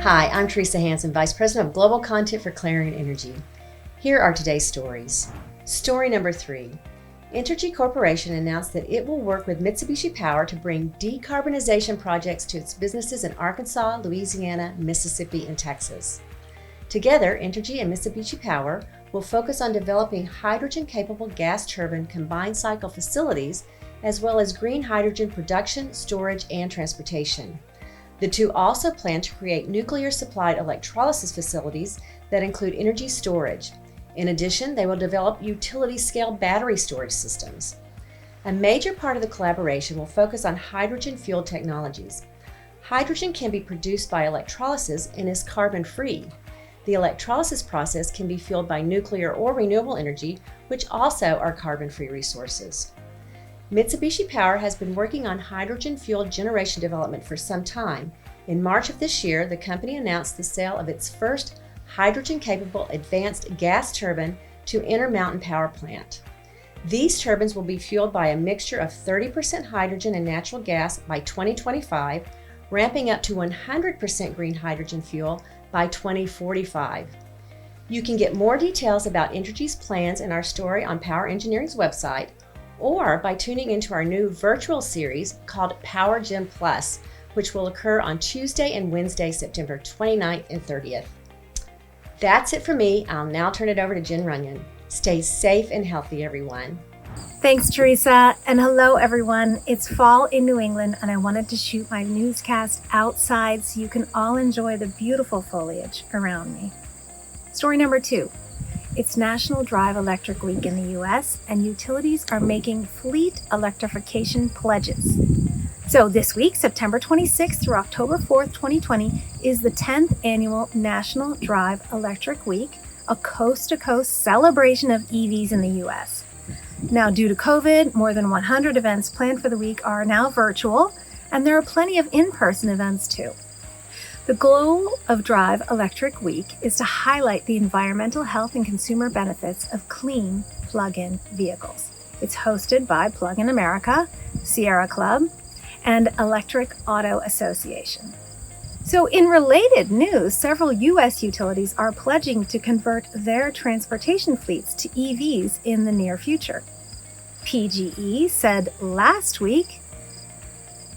Hi, I'm Teresa Hansen, Vice President of Global Content for Clarion Energy. Here are today's stories. Story number 3. Entergy Corporation announced that it will work with Mitsubishi Power to bring decarbonization projects to its businesses in Arkansas, Louisiana, Mississippi, and Texas. Together, Entergy and Mitsubishi Power will focus on developing hydrogen-capable gas turbine combined cycle facilities, as well as green hydrogen production, storage, and transportation. The two also plan to create nuclear-supplied electrolysis facilities that include energy storage. In addition, they will develop utility-scale battery storage systems. A major part of the collaboration will focus on hydrogen fuel technologies. Hydrogen can be produced by electrolysis and is carbon-free. The electrolysis process can be fueled by nuclear or renewable energy, which also are carbon-free resources. Mitsubishi Power has been working on hydrogen fuel generation development for some time. In March of this year, the company announced the sale of its first hydrogen-capable advanced gas turbine to Intermountain Power Plant. These turbines will be fueled by a mixture of 30% hydrogen and natural gas by 2025, ramping up to 100% green hydrogen fuel by 2045. You can get more details about Entergy's plans in our story on Power Engineering's website, or by tuning into our new virtual series called Power Gen Plus, which will occur on Tuesday and Wednesday, September 29th and 30th. That's it for me. I'll now turn it over to Jen Runyon. Stay safe and healthy, everyone. Thanks, Teresa, and hello, everyone. It's fall in New England, and I wanted to shoot my newscast outside so you can all enjoy the beautiful foliage around me. Story number 2. It's National Drive Electric Week in the U.S., and utilities are making fleet electrification pledges. So this week, September 26th through October 4th, 2020, is the 10th annual National Drive Electric Week, a coast-to-coast celebration of EVs in the U.S. Now, due to COVID, more than 100 events planned for the week are now virtual, and there are plenty of in-person events too. The goal of Drive Electric Week is to highlight the environmental health and consumer benefits of clean plug-in vehicles. It's hosted by Plug-in America, Sierra Club, and Electric Auto Association. So in related news, several U.S. utilities are pledging to convert their transportation fleets to EVs in the near future. PGE said last week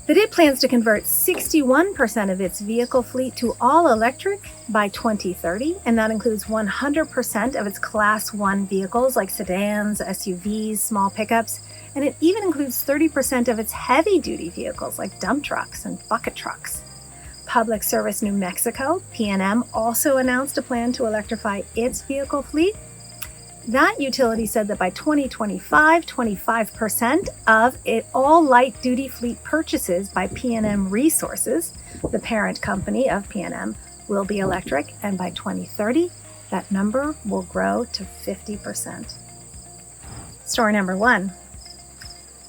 that it plans to convert 61% of its vehicle fleet to all electric by 2030, and that includes 100% of its Class 1 vehicles like sedans, SUVs, small pickups, and it even includes 30% of its heavy-duty vehicles like dump trucks and bucket trucks. Public Service New Mexico, PNM, also announced a plan to electrify its vehicle fleet. That utility said that by 2025, 25% of all light-duty fleet purchases by PNM Resources, the parent company of PNM, will be electric, and by 2030, that number will grow to 50%. Story number 1.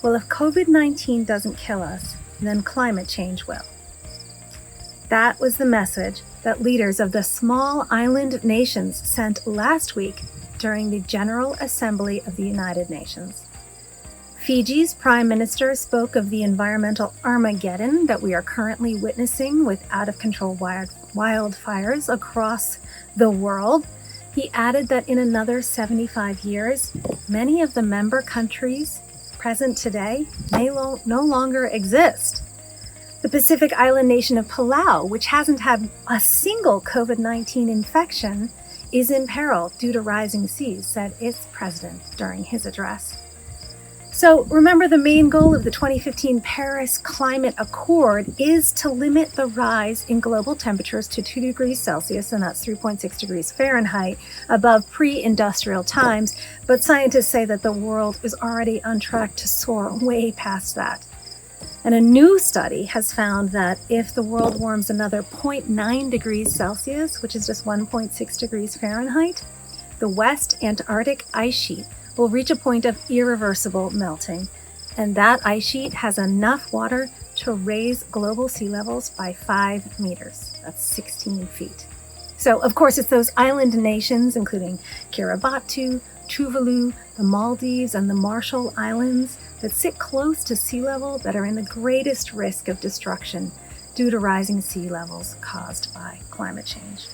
Well, if COVID-19 doesn't kill us, then climate change will. That was the message that leaders of the small island nations sent last week during the General Assembly of the United Nations. Fiji's Prime Minister spoke of the environmental Armageddon that we are currently witnessing with out-of-control wildfires across the world. He added that in another 75 years, many of the member countries present today may no longer exist. The Pacific island nation of Palau, which hasn't had a single COVID-19 infection, is in peril due to rising seas, said its president during his address. So remember, the main goal of the 2015 Paris Climate Accord is to limit the rise in global temperatures to 2 degrees Celsius, and that's 3.6 degrees Fahrenheit, above pre-industrial times. But scientists say that the world is already on track to soar way past that. And a new study has found that if the world warms another 0.9 degrees Celsius, which is just 1.6 degrees Fahrenheit, the West Antarctic ice sheet will reach a point of irreversible melting. And that ice sheet has enough water to raise global sea levels by 5 meters. That's 16 feet. So, of course, it's those island nations, including Kiribati, Tuvalu, the Maldives, and the Marshall Islands, that sit close to sea level that are in the greatest risk of destruction due to rising sea levels caused by climate change.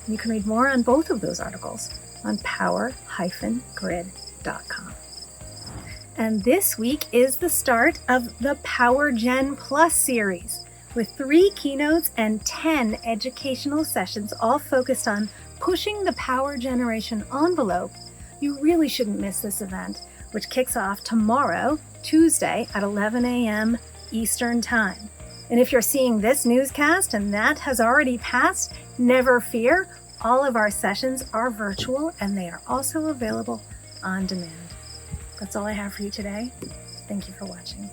You can read more on both of those articles on power-grid.com. And this week is the start of the Power Gen Plus series, with 3 keynotes and 10 educational sessions, all focused on pushing the power generation envelope. You really shouldn't miss this event, which kicks off tomorrow, Tuesday at 11 a.m. Eastern Time. And if you're seeing this newscast and that has already passed, never fear. All of our sessions are virtual and they are also available on demand. That's all I have for you today. Thank you for watching.